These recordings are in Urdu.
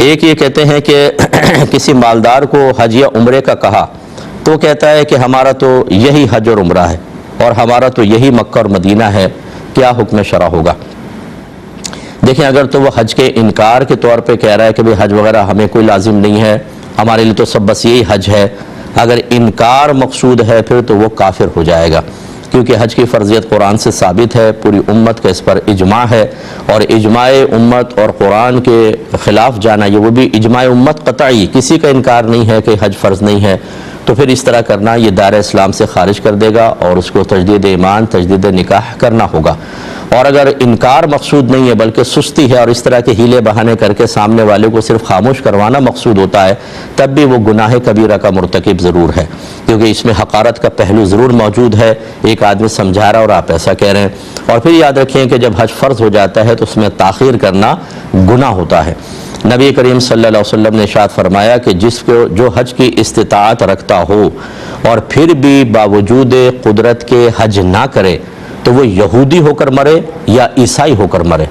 ایک یہ کہتے ہیں کہ کسی مالدار کو حج یا عمرے کا کہا تو کہتا ہے کہ ہمارا تو یہی حج اور عمرہ ہے اور ہمارا تو یہی مکہ اور مدینہ ہے، کیا حکم شرع ہوگا؟ دیکھیں، اگر تو وہ حج کے انکار کے طور پہ کہہ رہا ہے کہ بھئی حج وغیرہ ہمیں کوئی لازم نہیں ہے، ہمارے لیے تو سب بس یہی حج ہے، اگر انکار مقصود ہے پھر تو وہ کافر ہو جائے گا، کیونکہ حج کی فرضیت قرآن سے ثابت ہے، پوری امت کا اس پر اجماع ہے، اور اجماع امت اور قرآن کے خلاف جانا، یہ وہ بھی اجماع امت قطعی، کسی کا انکار نہیں ہے کہ حج فرض نہیں ہے، تو پھر اس طرح کرنا یہ دائرہ اسلام سے خارج کر دے گا اور اس کو تجدید ایمان، تجدید نکاح کرنا ہوگا۔ اور اگر انکار مقصود نہیں ہے بلکہ سستی ہے اور اس طرح کے ہیلے بہانے کر کے سامنے والے کو صرف خاموش کروانا مقصود ہوتا ہے، تب بھی وہ گناہ کبیرہ کا مرتکب ضرور ہے، کیونکہ اس میں حقارت کا پہلو ضرور موجود ہے۔ ایک آدمی سمجھا رہا اور آپ ایسا کہہ رہے ہیں۔ اور پھر یاد رکھیں کہ جب حج فرض ہو جاتا ہے تو اس میں تاخیر کرنا گناہ ہوتا ہے۔ نبی کریم صلی اللہ علیہ وسلم نے ارشاد فرمایا کہ جس کو جو حج کی استطاعت رکھتا ہو اور پھر بھی باوجود قدرت کے حج نہ کرے تو وہ یہودی ہو کر مرے یا عیسائی ہو کر مرے،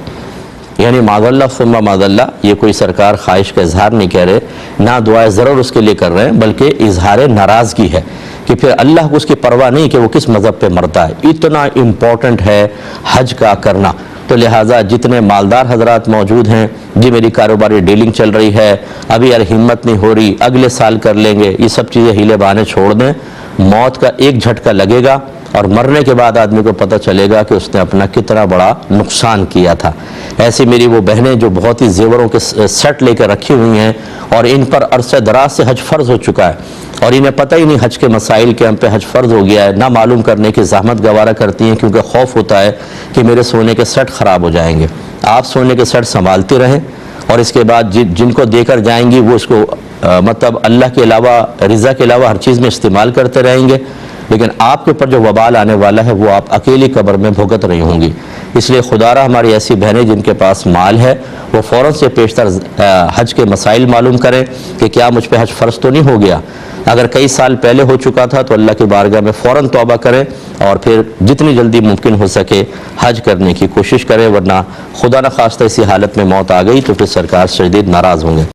یعنی معاذ اللہ ثم معاذ اللہ، یہ کوئی سرکار خواہش کا اظہار نہیں کہہ رہے، نہ دعائے ضرور اس کے لیے کر رہے ہیں، بلکہ اظہار ناراضگی ہے کہ پھر اللہ کو اس کی پرواہ نہیں کہ وہ کس مذہب پہ مرتا ہے۔ اتنا امپورٹنٹ ہے حج کا کرنا، تو لہٰذا جتنے مالدار حضرات موجود ہیں، جی میری کاروباری ڈیلنگ چل رہی ہے، ابھی یار ہمت نہیں ہو رہی، اگلے سال کر لیں گے، یہ سب چیزیں ہیلے بہانے چھوڑ دیں۔ موت کا ایک جھٹکا لگے گا اور مرنے کے بعد آدمی کو پتہ چلے گا کہ اس نے اپنا کتنا بڑا نقصان کیا تھا۔ ایسی میری وہ بہنیں جو بہت ہی زیوروں کے سیٹ لے کر رکھی ہوئی ہیں اور ان پر عرصہ دراز سے حج فرض ہو چکا ہے اور انہیں پتہ ہی نہیں حج کے مسائل کے، ہم پہ حج فرض ہو گیا ہے، نہ معلوم کرنے کی زحمت گوارا کرتی ہیں کیونکہ خوف ہوتا ہے کہ میرے سونے کے سیٹ خراب ہو جائیں گے۔ آپ سونے کے سیٹ سنبھالتے رہیں اور اس کے بعد جن کو دے کر جائیں گی وہ اس کو مطلب اللہ کے علاوہ، رضا کے علاوہ ہر چیز میں استعمال کرتے رہیں گے، لیکن آپ کے اوپر جو وبال آنے والا ہے وہ آپ اکیلی قبر میں بھگت رہی ہوں گی۔ اس لیے خدا را ہماری ایسی بہنیں جن کے پاس مال ہے وہ فوراً سے پیشتر حج کے مسائل معلوم کریں کہ کیا مجھ پہ حج فرض تو نہیں ہو گیا۔ اگر کئی سال پہلے ہو چکا تھا تو اللہ کی بارگاہ میں فوراً توبہ کریں اور پھر جتنی جلدی ممکن ہو سکے حج کرنے کی کوشش کریں، ورنہ خدا نخواستہ اسی حالت میں موت آ گئی تو پھر سرکار شدید ناراض ہوں گے۔